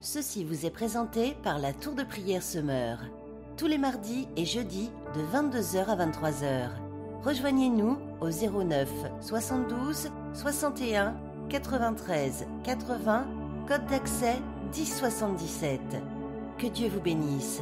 Ceci vous est présenté par la Tour de Prière Semeur. Tous les mardis et jeudis de 22h à 23h. Rejoignez-nous au 09 72 61 93 80, code d'accès 1077. Que Dieu vous bénisse.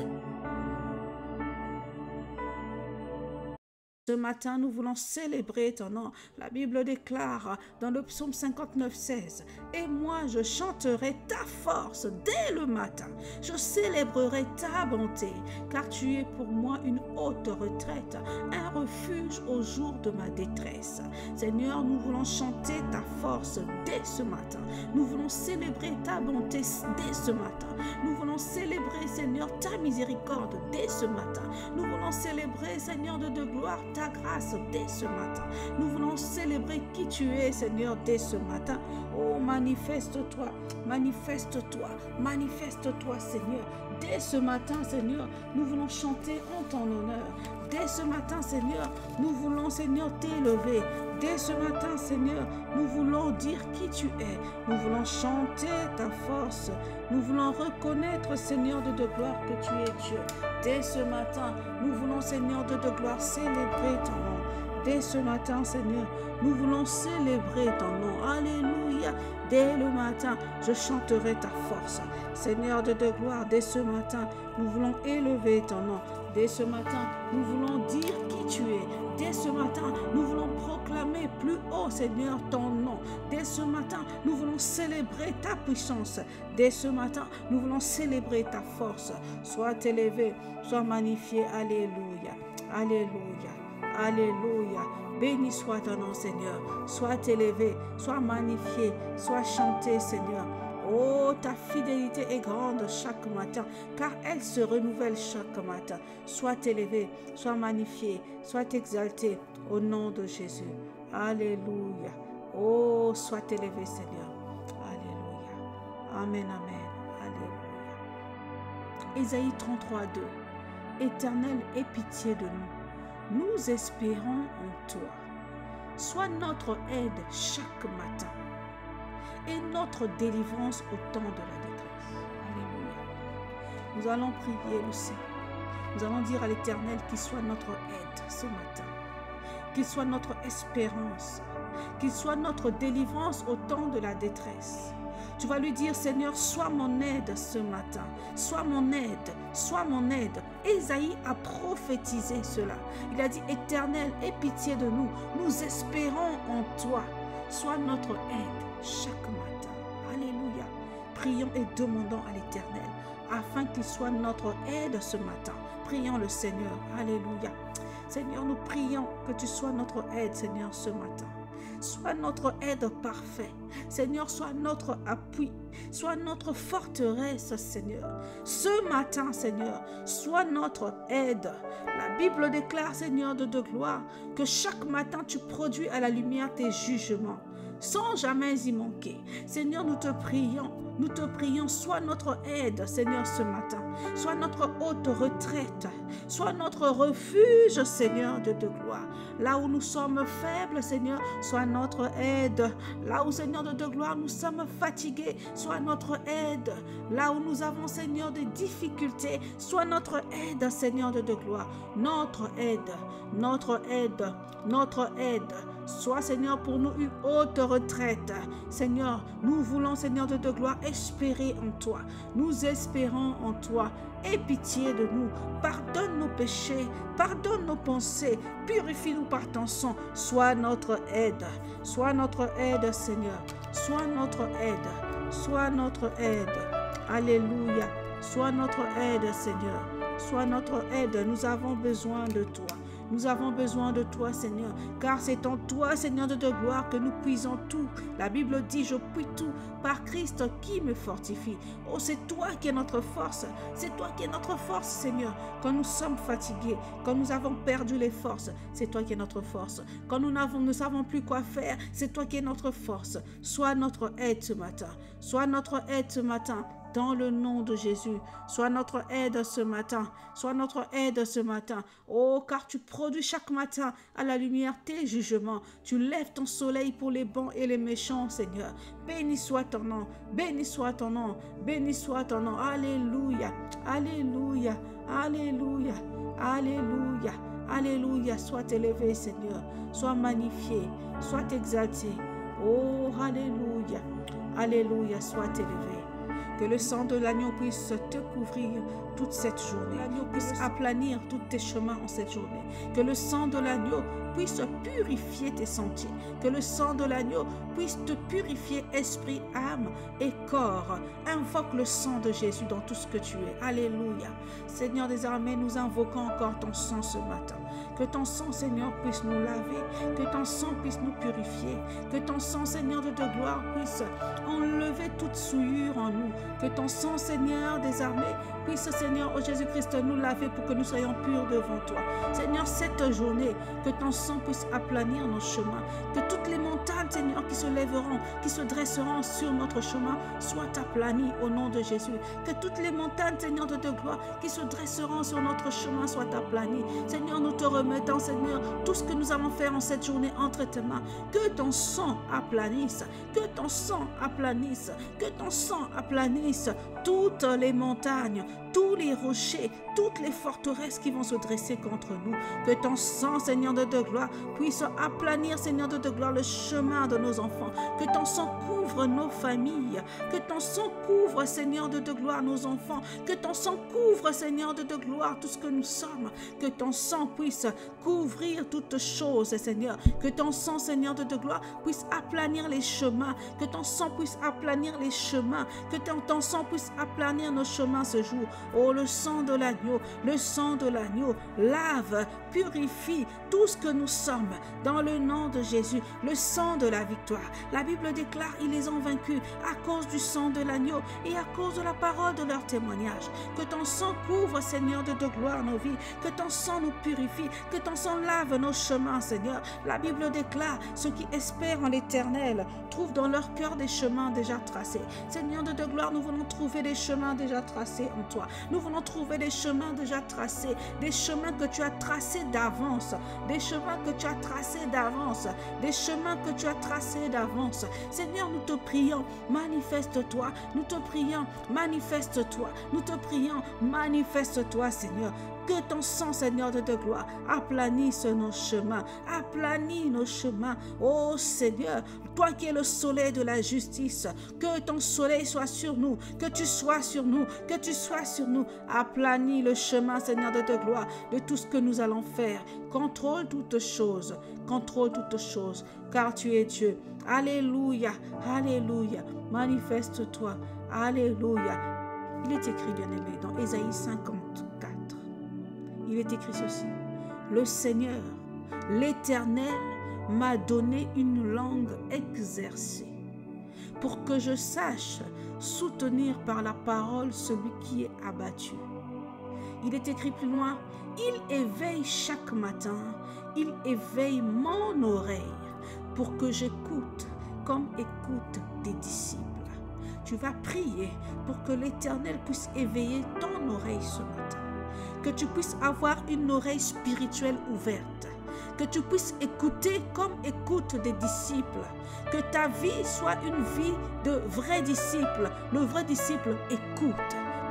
Ce matin, nous voulons célébrer ton nom. La Bible déclare dans le psaume 59, 16, « Et moi, je chanterai ta force dès le matin. Je célébrerai ta bonté, car tu es pour moi une haute retraite, un refuge au jour de ma détresse. » Seigneur, nous voulons chanter ta force dès ce matin. Nous voulons célébrer ta bonté dès ce matin. Nous voulons célébrer, Seigneur, ta miséricorde dès ce matin. Nous voulons célébrer, Seigneur de gloire, ta grâce dès ce matin. Nous voulons célébrer qui tu es, Seigneur, dès ce matin. Oh, manifeste-toi, manifeste-toi, manifeste-toi, Seigneur. Dès ce matin, Seigneur, nous voulons chanter en ton honneur. Dès ce matin, Seigneur, nous voulons, Seigneur, t'élever. Dès ce matin, Seigneur, nous voulons dire qui tu es. Nous voulons chanter ta force. Nous voulons reconnaître, Seigneur de gloire, que tu es Dieu. Dès ce matin, nous voulons, Seigneur de gloire, célébrer ton nom. Dès ce matin, Seigneur, nous voulons célébrer ton nom. Alléluia. Dès le matin, je chanterai ta force. Seigneur de gloire, dès ce matin, nous voulons élever ton nom. Dès ce matin, nous voulons dire qui tu es. Dès ce matin, nous voulons proclamer plus haut, Seigneur, ton nom. Dès ce matin, nous voulons célébrer ta puissance. Dès ce matin, nous voulons célébrer ta force. Sois élevé, sois magnifié. Alléluia. Alléluia. Alléluia. Béni soit ton nom, Seigneur. Sois élevé, sois magnifié, sois chanté, Seigneur. Oh, ta fidélité est grande chaque matin, car elle se renouvelle chaque matin. Sois élevé, sois magnifié, sois exalté au nom de Jésus. Alléluia. Oh, sois élevé, Seigneur. Alléluia. Amen, amen. Alléluia. Ésaïe 33, 2. Éternel, aie pitié de nous. Nous espérons en toi. Sois notre aide chaque matin et notre délivrance au temps de la détresse. Alléluia. Nous allons prier le Seigneur. Nous allons dire à l'Éternel qu'il soit notre aide ce matin, qu'il soit notre espérance, qu'il soit notre délivrance au temps de la détresse. Tu vas lui dire, Seigneur, sois mon aide ce matin. Sois mon aide, sois mon aide. Ésaïe a prophétisé cela. Il a dit, Éternel, aie pitié de nous. Nous espérons en toi. Sois notre aide chaque matin. Alléluia. Prions et demandons à l'Éternel afin qu'il soit notre aide ce matin. Prions le Seigneur. Alléluia. Seigneur, nous prions que tu sois notre aide, Seigneur, ce matin. Sois notre aide parfaite. Seigneur, sois notre appui. Sois notre forteresse, Seigneur. Ce matin, Seigneur, sois notre aide. La Bible déclare, Seigneur de gloire, que chaque matin tu produis à la lumière tes jugements, sans jamais y manquer. Seigneur, nous te prions, sois notre aide, Seigneur, ce matin. Sois notre haute retraite, sois notre refuge, Seigneur de gloire. Là où nous sommes faibles, Seigneur, sois notre aide. Là où, Seigneur de gloire, nous sommes fatigués, sois notre aide. Là où nous avons, Seigneur, des difficultés, sois notre aide, Seigneur de gloire. Notre aide, notre aide, notre aide. Sois, Seigneur, pour nous une haute retraite. Seigneur, nous voulons, Seigneur de gloire, espérer en toi. Nous espérons en toi. Aie pitié de nous. Pardonne nos péchés. Pardonne nos pensées. Purifie-nous par ton sang. Sois notre aide. Sois notre aide, Seigneur. Sois notre aide. Sois notre aide. Alléluia. Sois notre aide, Seigneur. Sois notre aide. Nous avons besoin de toi. Nous avons besoin de toi, Seigneur, car c'est en toi, Seigneur de gloire, que nous puisons tout. La Bible dit, je puis tout par Christ qui me fortifie. Oh, c'est toi qui es notre force. C'est toi qui es notre force, Seigneur. Quand nous sommes fatigués, quand nous avons perdu les forces, c'est toi qui es notre force. Quand nous ne savons plus quoi faire, c'est toi qui es notre force. Sois notre aide ce matin. Sois notre aide ce matin. dans le nom de Jésus. Sois notre aide ce matin. Sois notre aide ce matin. Oh, car tu produis chaque matin à la lumière tes jugements. Tu lèves ton soleil pour les bons et les méchants, Seigneur. Béni soit ton nom. Béni soit ton nom. Béni soit ton nom. Alléluia. Alléluia. Alléluia. Alléluia. Alléluia. Sois élevé, Seigneur. Sois magnifié. Sois exalté. Oh, alléluia. Alléluia. Sois élevé. Que le sang de l'agneau puisse te couvrir toute cette journée. L'agneau puisse aplanir tous tes chemins en cette journée. Que le sang de l'agneau puisse purifier tes sentiers. Que le sang de l'agneau puisse te purifier esprit, âme et corps. Invoque le sang de Jésus dans tout ce que tu es. Alléluia. Seigneur des armées, nous invoquons encore ton sang ce matin. Que ton sang, Seigneur, puisse nous laver. Que ton sang puisse nous purifier. Que ton sang, Seigneur de gloire, puisse enlever toute souillure en nous. Que ton sang, Seigneur des armées, puisse, Seigneur, oh Jésus-Christ, nous laver pour que nous soyons purs devant toi. Seigneur, cette journée, que ton sang puisse aplanir nos chemins. Que toutes les montagnes, Seigneur, qui se lèveront, qui se dresseront sur notre chemin, soient aplanies au nom de Jésus. Que toutes les montagnes, Seigneur de gloire, qui se dresseront sur notre chemin, soient aplanies. Seigneur, nous te remettons, Seigneur, tout ce que nous allons faire en cette journée entre tes mains. Que ton sang aplanisse, que ton sang aplanisse, que ton sang aplanisse toutes les montagnes, tous les rochers, toutes les forteresses qui vont se dresser contre nous. Que ton sang, Seigneur de gloire, puisse aplanir, Seigneur de gloire, le chemin de nos enfants. Que ton sang couvre nos familles. Que ton sang couvre, Seigneur de gloire, nos enfants. Que ton sang couvre, Seigneur de gloire, tout ce que nous sommes. Que ton sang puisse couvrir toutes choses, Seigneur. Que ton sang, Seigneur de gloire, puisse aplanir les chemins. Que ton sang puisse aplanir les chemins. Que ton sang puisse aplanir nos chemins ce jour. Oh, le sang de l'agneau lave, purifie tout ce que nous sommes dans le nom de Jésus, le sang de la victoire. La Bible déclare, ils les ont vaincus à cause du sang de l'agneau et à cause de la parole de leur témoignage. Que ton sang couvre, Seigneur de gloire, nos vies, que ton sang nous purifie, que ton sang lave nos chemins, Seigneur. La Bible déclare, ceux qui espèrent en l'Éternel trouvent dans leur cœur des chemins déjà tracés. Seigneur de gloire, nous voulons trouver des chemins déjà tracés en toi. Nous voulons trouver des chemins déjà tracés, des chemins que tu as tracés d'avance, des chemins que tu as tracés d'avance, des chemins que tu as tracés d'avance. Seigneur, nous te prions, manifeste-toi. Nous te prions, manifeste-toi. Nous te prions, manifeste-toi, Seigneur. Que ton sang, Seigneur de gloire, aplanisse nos chemins, aplanisse nos chemins. Oh Seigneur, toi qui es le soleil de la justice, que ton soleil soit sur nous, que tu sois sur nous, que tu sois sur nous. Aplanis le chemin, Seigneur de gloire, de tout ce que nous allons faire. Contrôle toutes choses, car tu es Dieu. Alléluia, alléluia, manifeste-toi, alléluia. Il est écrit, bien-aimé, dans Ésaïe 54. Il est écrit ceci: le Seigneur, l'Éternel, m'a donné une langue exercée, pour que je sache soutenir par la parole celui qui est abattu. Il est écrit plus loin: il éveille chaque matin, il éveille mon oreille, pour que j'écoute comme écoutent des disciples. Tu vas prier pour que l'Éternel puisse éveiller ton oreille ce matin. Que tu puisses avoir une oreille spirituelle ouverte. Que tu puisses écouter comme écoutent des disciples. Que ta vie soit une vie de vrais disciples. Le vrai disciple écoute.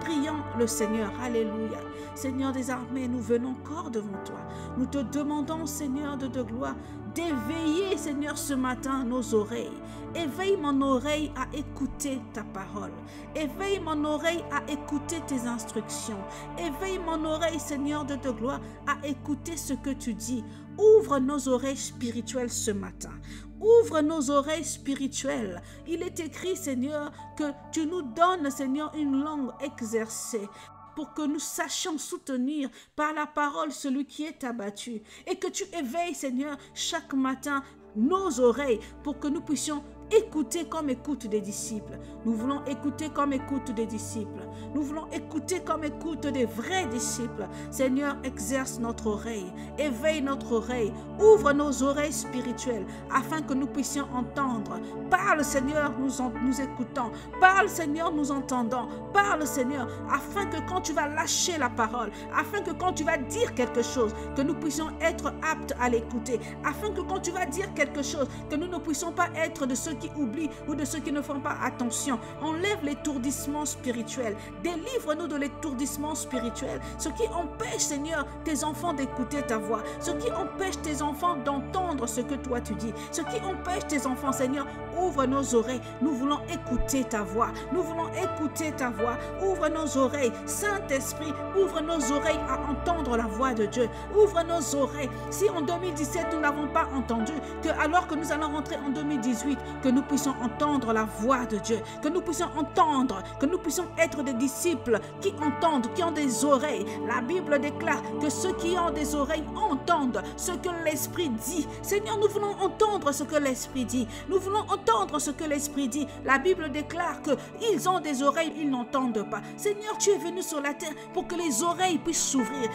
Prions le Seigneur. Alléluia. Seigneur des armées, nous venons encore devant toi. Nous te demandons, Seigneur de gloire, d'éveiller, Seigneur, ce matin nos oreilles. Éveille mon oreille à écouter ta parole. Éveille mon oreille à écouter tes instructions. Éveille mon oreille, Seigneur de gloire, à écouter ce que tu dis. Ouvre nos oreilles spirituelles ce matin. Ouvre nos oreilles spirituelles. Il est écrit, Seigneur, que tu nous donnes, Seigneur, une langue exercée, pour que nous sachions soutenir par la parole celui qui est abattu. Et que tu éveilles, Seigneur, chaque matin nos oreilles pour que nous puissions écouter comme écoute des disciples. Nous voulons écouter comme écoute des disciples. Nous voulons écouter comme écoute des vrais disciples. Seigneur, exerce notre oreille, éveille notre oreille, ouvre nos oreilles spirituelles afin que nous puissions entendre. Parle, Seigneur, nous écoutons. Parle, Seigneur, nous entendons. Parle, Seigneur, afin que quand tu vas lâcher la parole, afin que quand tu vas dire quelque chose, que nous puissions être aptes à l'écouter, afin que quand tu vas dire quelque chose, que nous ne puissions pas être de ceux qui oublient ou de ceux qui ne font pas attention. Enlève l'étourdissement spirituel. Délivre-nous de l'étourdissement spirituel. Ce qui empêche, Seigneur, tes enfants d'écouter ta voix. Ce qui empêche tes enfants d'entendre ce que toi tu dis. Ce qui empêche tes enfants, Seigneur, ouvre nos oreilles. Nous voulons écouter ta voix. Nous voulons écouter ta voix. Ouvre nos oreilles. Saint-Esprit, ouvre nos oreilles à entendre la voix de Dieu. Ouvre nos oreilles. Si en 2017, nous n'avons pas entendu, que alors que nous allons rentrer en 2018, que nous puissions entendre la voix de Dieu, que nous puissions entendre, que nous puissions être des disciples qui entendent, qui ont des oreilles. La Bible déclare que ceux qui ont des oreilles entendent ce que l'Esprit dit. Seigneur, nous voulons entendre ce que l'Esprit dit. Nous voulons entendre ce que l'Esprit dit. La Bible déclare qu'ils ont des oreilles, ils n'entendent pas. Seigneur, tu es venu sur la terre pour que les oreilles puissent s'ouvrir.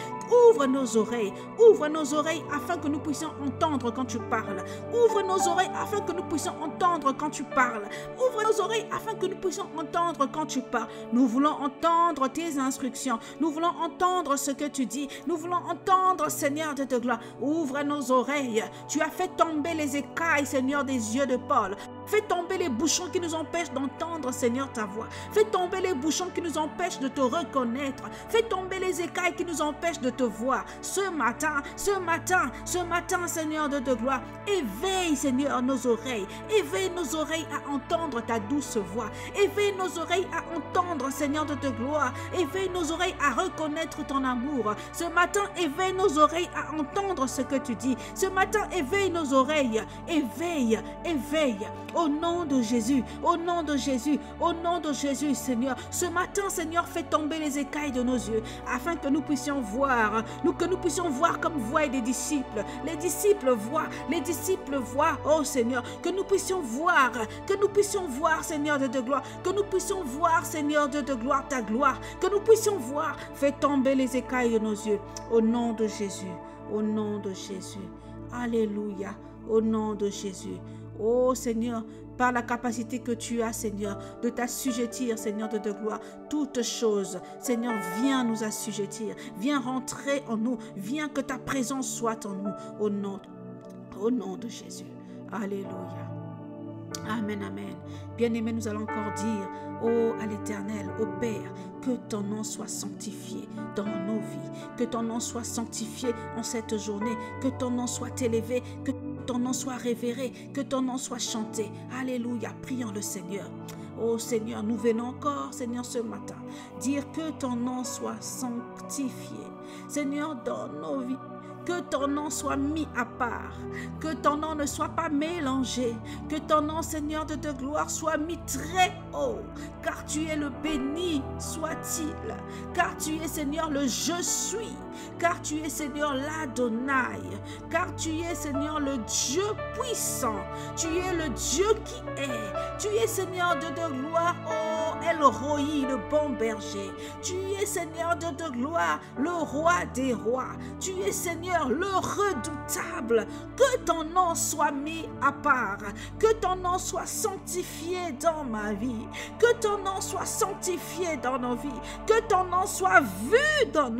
Ouvre nos oreilles afin que nous puissions entendre quand tu parles. Ouvre nos oreilles afin que nous puissions entendre quand tu parles. Ouvre nos oreilles afin que nous puissions entendre quand tu parles. Nous voulons entendre tes instructions. Nous voulons entendre ce que tu dis. Nous voulons entendre, Seigneur de ta gloire. Ouvre nos oreilles. Tu as fait tomber les écailles, Seigneur, des yeux de Paul. Fais tomber les bouchons qui nous empêchent d'entendre, Seigneur, ta voix. Fais tomber les bouchons qui nous empêchent de te reconnaître. Fais tomber les écailles qui nous empêchent de te voir. Ce matin, Seigneur de ta gloire, éveille, Seigneur, nos oreilles. Éveille nos oreilles à entendre ta douce voix. Éveille nos oreilles à entendre, Seigneur de ta gloire. Éveille nos oreilles à reconnaître ton amour. Ce matin, éveille nos oreilles à entendre ce que tu dis. Ce matin, éveille nos oreilles. Éveille. Au nom de Jésus, au nom de Jésus, au nom de Jésus, Seigneur. Ce matin, Seigneur, fais tomber les écailles de nos yeux, afin que nous puissions voir, comme voient des disciples. Les disciples voient, oh Seigneur, que nous puissions voir, Seigneur de gloire, que nous puissions voir, Seigneur de gloire, ta gloire, que nous puissions voir. Fais tomber les écailles de nos yeux, au nom de Jésus, au nom de Jésus. Alléluia, au nom de Jésus. Oh Seigneur, par la capacité que tu as, Seigneur, de t'assujettir, Seigneur de gloire, toutes choses, Seigneur, viens nous assujettir, viens rentrer en nous, viens que ta présence soit en nous, au nom de Jésus. Alléluia. Amen, amen. Bien-aimés, nous allons encore dire, ô à l'Éternel, au Père, que ton nom soit sanctifié dans nos vies, que ton nom soit sanctifié en cette journée, que ton nom soit élevé, que ton nom soit révéré, que ton nom soit chanté. Alléluia, prions le Seigneur. Oh Seigneur, nous venons encore, Seigneur, ce matin, dire que ton nom soit sanctifié. Seigneur, dans nos vies, que ton nom soit mis à part, que ton nom ne soit pas mélangé, que ton nom, Seigneur de gloire, soit mis très haut, car tu es le béni soit-il, car tu es, Seigneur, le je suis, car tu es, Seigneur, l'Adonai, car tu es, Seigneur, le Dieu puissant, tu es le Dieu qui est, tu es, Seigneur de gloire, oh El Roi, le bon berger, tu es, Seigneur de gloire, le roi des rois, tu es, Seigneur, le redoutable, que ton nom soit mis à part, que ton nom soit sanctifié dans ma vie, que ton nom soit sanctifié dans nos vies, que ton nom soit vu dans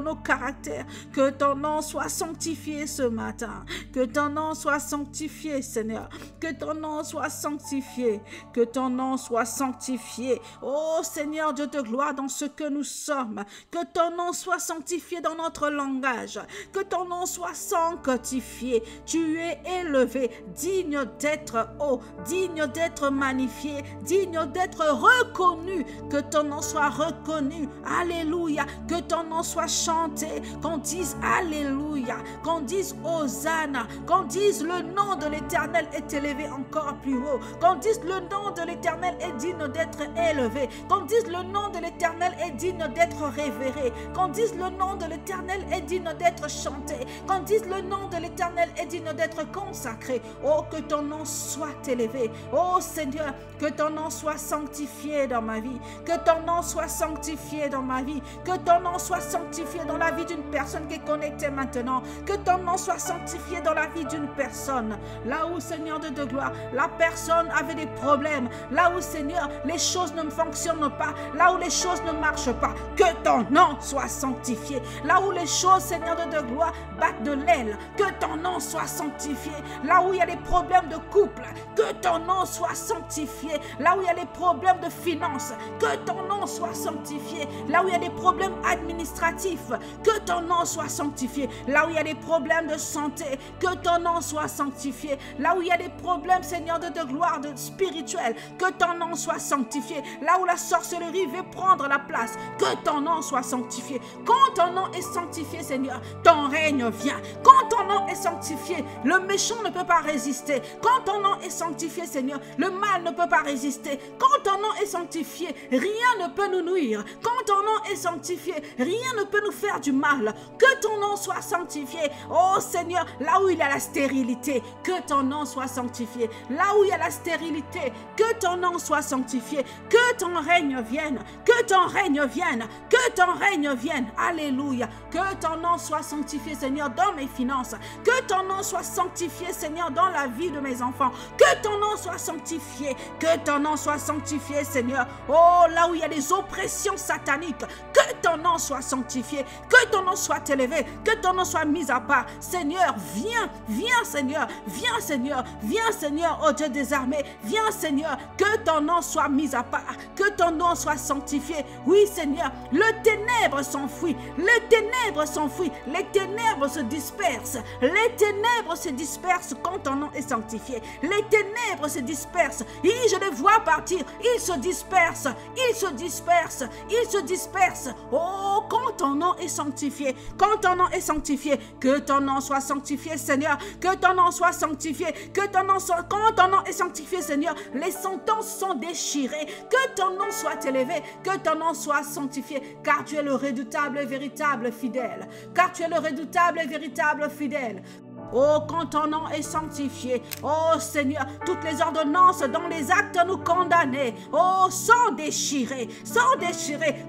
nos caractères, que ton nom soit sanctifié ce matin, que ton nom soit sanctifié, Seigneur, que ton nom soit sanctifié, que ton nom soit sanctifié, oh Seigneur Dieu de gloire, dans ce que nous sommes, que ton nom soit sanctifié dans notre langage, que ton nom soit sanctifié, tu es élevé, digne d'être haut, digne d'être magnifié, digne d'être reconnu, que ton nom soit reconnu, alléluia, que ton nom soit chanté, qu'on dise alléluia, qu'on dise Hosanna, qu'on dise le nom de l'Éternel est élevé encore plus haut, qu'on dise le nom de l'Éternel est digne d'être élevé. Qu'on dise le nom de l'Éternel est digne d'être révéré. Qu'on dise le nom de l'Éternel est digne d'être chanté. Qu'on dise le nom de l'Éternel est digne d'être consacré. Oh, que ton nom soit élevé. Oh Seigneur, que ton nom soit sanctifié dans ma vie. Que ton nom soit sanctifié dans ma vie. Que ton nom soit sanctifié dans la vie d'une personne qui est connectée maintenant. Que ton nom soit sanctifié dans la vie d'une personne. Là où, Seigneur de gloire, la personne avait des problèmes. Là où, Seigneur, les choses ne fonctionnent pas. Là où les choses ne marchent pas. Que ton nom soit sanctifié. Là où les choses, Seigneur de gloire, battent de l'aile. Que ton nom soit sanctifié. Là où il y a des problèmes de couple. Que ton nom soit sanctifié. Là où il y a des problèmes de finances. Que ton nom soit sanctifié. Là où il y a des problèmes administratifs. Que ton nom soit sanctifié. Là où il y a des problèmes de santé. Que ton nom soit sanctifié. Là où il y a des problèmes, Seigneur, de gloire, de spirituel. Que ton nom soit sanctifié. Là où la sorcellerie veut prendre la place. Que ton nom soit sanctifié. Quand ton nom est sanctifié, Seigneur, ton règne vient. Quand ton nom est sanctifié, le méchant ne peut pas résister. Quand ton nom est sanctifié, Seigneur, le mal ne peut pas résister. Quand ton nom est sanctifié, rien ne peut nous nuire. Quand ton nom est sanctifié, rien ne peut nous faire du mal. Que ton nom soit sanctifié. Oh Seigneur, là où il y a la stérilité, que ton nom soit sanctifié. Là où il y a la stérilité, que ton nom soit sanctifié. Que ton règne vienne. Que ton règne vienne. Que ton règne vienne. Alléluia. Que ton nom soit sanctifié, Seigneur, dans mes finances. Que ton nom soit sanctifié, Seigneur, dans la vie de mes enfants. Que ton nom soit sanctifié. Que ton nom soit sanctifié, Seigneur. Oh, là où il y a des oppressions sataniques. Que ton nom soit sanctifié. Que ton nom soit élevé. Que ton nom soit mis à part. Seigneur, viens, viens, Seigneur. Viens, Seigneur. Viens, Seigneur, oh Dieu des armées. Viens, Seigneur. Que ton nom soit mis à part. Que ton nom soit sanctifié. Oui, Seigneur. Le ténèbre s'enfuit. Les ténèbres s'enfuient. Les ténèbres se dispersent. Les ténèbres se dispersent quand ton nom est sanctifié. Les ténèbres se dispersent. Et je les vois partir. Ils se dispersent. Ils se dispersent. Ils se dispersent. Oh, quand ton nom est sanctifié. Quand ton nom est sanctifié. Que ton nom soit sanctifié, Seigneur. Que ton nom soit sanctifié. Que ton nom soit... Quand ton nom est sanctifié, Seigneur, les sentences sont déchirées. Que ton nom soit élevé. Que ton nom soit sanctifié. Car tu es le redoutable et véritable fidèle. Car tu es le redoutable et véritable fidèle. Oh, quand ton nom est sanctifié, oh Seigneur, toutes les ordonnances dont les actes nous condamnaient, oh, sont déchirées,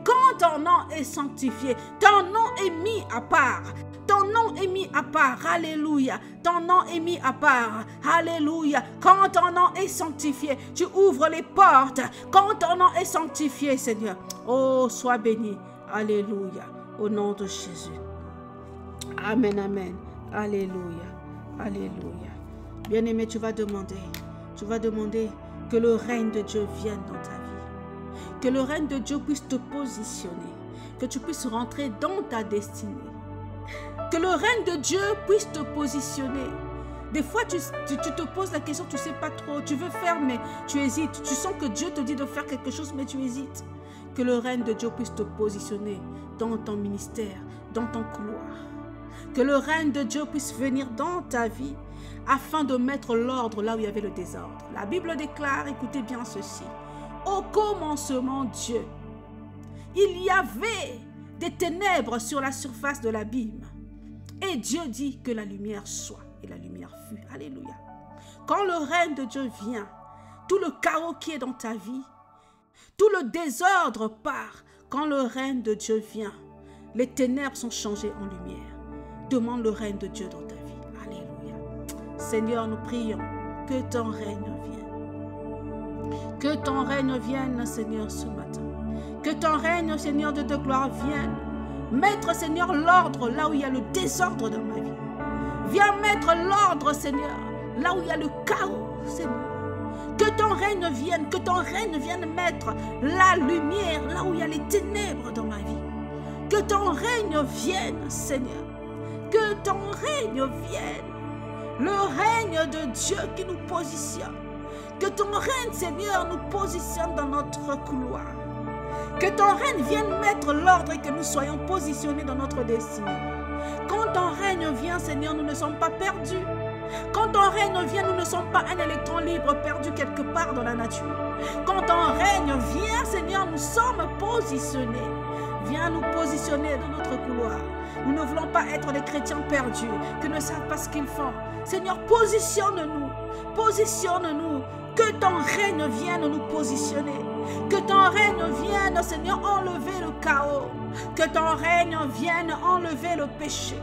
quand ton nom est sanctifié, ton nom est mis à part. Ton nom est mis à part, alléluia. Ton nom est mis à part, alléluia. Quand ton nom est sanctifié, tu ouvres les portes. Quand ton nom est sanctifié, Seigneur, oh, sois béni, alléluia, au nom de Jésus. Amen, amen, alléluia, alléluia. Bien-aimé, tu vas demander que le règne de Dieu vienne dans ta vie. Que le règne de Dieu puisse te positionner, que tu puisses rentrer dans ta destinée. Que le règne de Dieu puisse te positionner. Des fois, tu te poses la question, tu ne sais pas trop, tu veux faire, mais tu hésites. Tu sens que Dieu te dit de faire quelque chose, mais tu hésites. Que le règne de Dieu puisse te positionner dans ton ministère, dans ton couloir. Que le règne de Dieu puisse venir dans ta vie afin de mettre l'ordre là où il y avait le désordre. La Bible déclare, écoutez bien ceci. Au commencement, Dieu, il y avait des ténèbres sur la surface de l'abîme. Et Dieu dit que la lumière soit. Et la lumière fut. Alléluia. Quand le règne de Dieu vient, tout le chaos qui est dans ta vie, tout le désordre part. Quand le règne de Dieu vient, les ténèbres sont changées en lumière. Demande le règne de Dieu dans ta vie. Alléluia. Seigneur, nous prions que ton règne vienne. Que ton règne vienne, Seigneur, ce matin. Que ton règne, Seigneur, de gloire vienne. Mettre, Seigneur, l'ordre là où il y a le désordre dans ma vie. Viens mettre l'ordre, Seigneur, là où il y a le chaos, Seigneur. Que ton règne vienne mettre la lumière là où il y a les ténèbres dans ma vie. Que ton règne vienne, Seigneur. Que ton règne vienne. Le règne de Dieu qui nous positionne. Que ton règne, Seigneur, nous positionne dans notre couloir. Que ton règne vienne mettre l'ordre et que nous soyons positionnés dans notre destinée. Quand ton règne vient, Seigneur, nous ne sommes pas perdus. Quand ton règne vient, nous ne sommes pas un électron libre perdu quelque part dans la nature. Quand ton règne vient, Seigneur, nous sommes positionnés. Viens nous positionner dans notre couloir. Nous ne voulons pas être des chrétiens perdus, qui ne savent pas ce qu'ils font. Seigneur, positionne-nous. Positionne-nous. Que ton règne vienne nous positionner. Que ton règne vienne, Seigneur, enlever le chaos. Que ton règne vienne enlever le péché.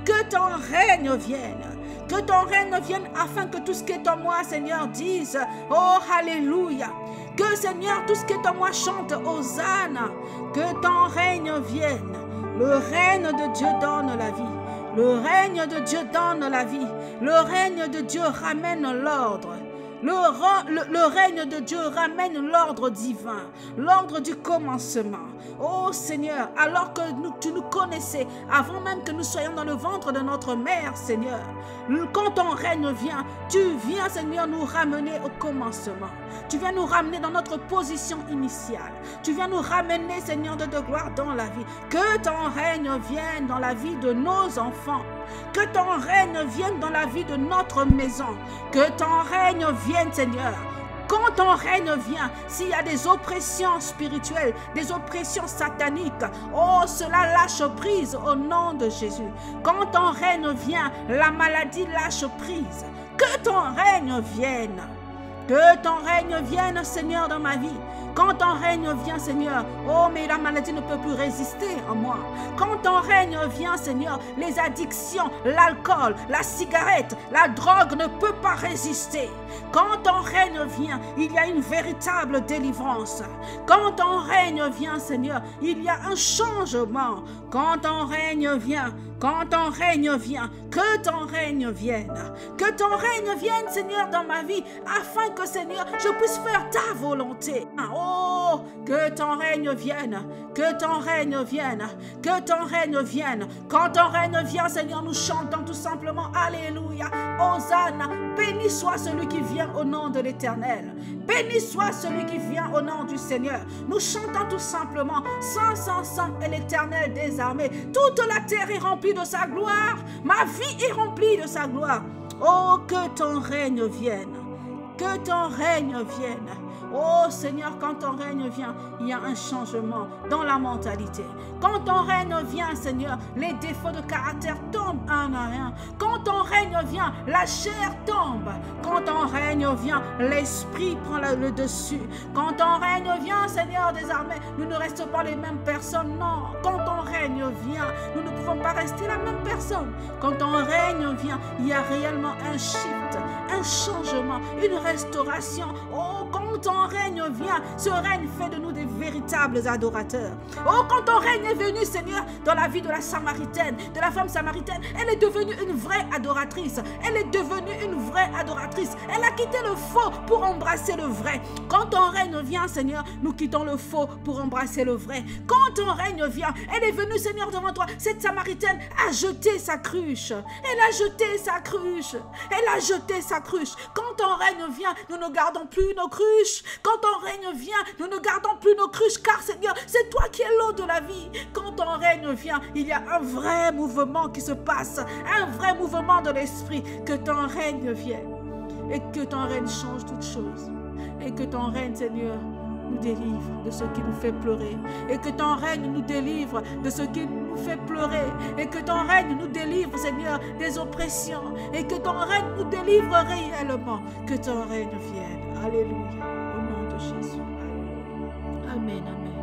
Que ton règne vienne. Que ton règne vienne afin que tout ce qui est en moi, Seigneur, dise « Oh, Alléluia ». Que, Seigneur, tout ce qui est en moi chante « Hosanna ». Que ton règne vienne. Le règne de Dieu donne la vie. Le règne de Dieu donne la vie. Le règne de Dieu ramène l'ordre. Le règne de Dieu ramène l'ordre divin, l'ordre du commencement. Oh Seigneur, alors que tu nous connaissais, avant même que nous soyons dans le ventre de notre mère, Seigneur, quand ton règne vient, tu viens, Seigneur, nous ramener au commencement. Tu viens nous ramener dans notre position initiale. Tu viens nous ramener, Seigneur, de gloire dans la vie. Que ton règne vienne dans la vie de nos enfants. Que ton règne vienne dans la vie de notre maison. Que ton règne vienne, Seigneur. Quand ton règne vient, s'il y a des oppressions spirituelles, des oppressions sataniques, oh, cela lâche prise au nom de Jésus. Quand ton règne vient, la maladie lâche prise. Que ton règne vienne. Que ton règne vienne, Seigneur, dans ma vie. Quand ton règne vient, Seigneur, oh, mais la maladie ne peut plus résister en moi. Quand ton règne vient, Seigneur, les addictions, l'alcool, la cigarette, la drogue ne peut pas résister. Quand ton règne vient, il y a une véritable délivrance. Quand ton règne vient, Seigneur, il y a un changement. Quand ton règne vient, que ton règne vienne. Que ton règne vienne, Seigneur, dans ma vie, afin que, Seigneur, je puisse faire ta volonté. Oh, que ton règne vienne, que ton règne vienne, que ton règne vienne. Quand ton règne vient, Seigneur, nous chantons tout simplement Alléluia, Hosanna. Béni soit celui qui vient au nom de l'Éternel. Béni soit celui qui vient au nom du Seigneur. Nous chantons tout simplement Saint est l'Éternel des armées. Toute la terre est remplie de sa gloire. Ma vie est remplie de sa gloire. Oh, que ton règne vienne. Que ton règne vienne. Oh Seigneur, quand ton règne vient, il y a un changement dans la mentalité. Quand ton règne vient, Seigneur, les défauts de caractère tombent un à un. Quand ton règne vient, la chair tombe. Quand ton règne vient, l'esprit prend le dessus. Quand ton règne vient, Seigneur des armées, nous ne restons pas les mêmes personnes, non. Quand ton règne vient, nous ne pouvons pas rester la même personne. Quand ton règne vient, il y a réellement un shift, un changement, une restauration. Oh, quand ton règne vient, ce règne fait de nous des véritables adorateurs. Oh, quand ton règne est venu, Seigneur, dans la vie de la Samaritaine, de la femme samaritaine, elle est devenue une vraie adoratrice. Elle est devenue une vraie adoratrice. Elle a quitté le faux pour embrasser le vrai. Quand ton règne vient, Seigneur, nous quittons le faux pour embrasser le vrai. Quand ton règne vient, elle est venue, Seigneur, devant toi. Cette Samaritaine a jeté sa cruche. Elle a jeté sa cruche. Elle a jeté sa cruche. Quand ton règne vient, nous ne gardons plus nos cruches. Quand ton règne vient, nous ne gardons plus nos cruches, car Seigneur, c'est toi qui es l'eau de la vie. Quand ton règne vient, il y a un vrai mouvement qui se passe, un vrai mouvement de l'esprit. Que ton règne vienne et que ton règne change toutes choses. Et que ton règne, Seigneur, nous délivre de ce qui nous fait pleurer. Et que ton règne nous délivre de ce qui nous fait pleurer. Et que ton règne nous délivre, Seigneur, des oppressions. Et que ton règne nous délivre réellement. Que ton règne vienne. Alléluia. Au nom de Jésus. Alléluia. Amen, amen.